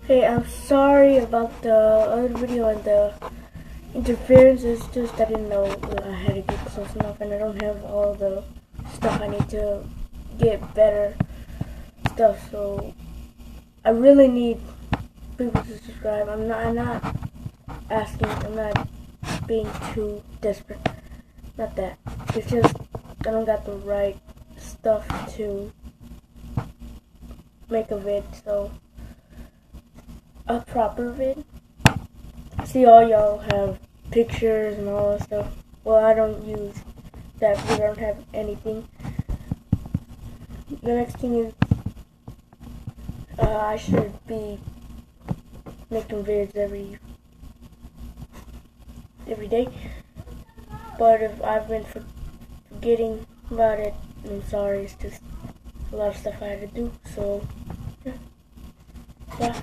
Hey, I'm sorry about the other video and the interference. It's just I didn't know that I had to get close enough, and I don't have all the stuff I need to get better stuff. So I really need people to subscribe. I'm not asking. I'm not being too desperate. Not that. It's just I don't got the right stuff to make a vid. So a proper vid. See, all y'all have pictures and all that stuff. Well, I don't use that because I don't have anything. The next thing is I should be making vids every day. But if I've been forgetting about it, I'm sorry. It's just a lot of stuff I had to do. So, yeah.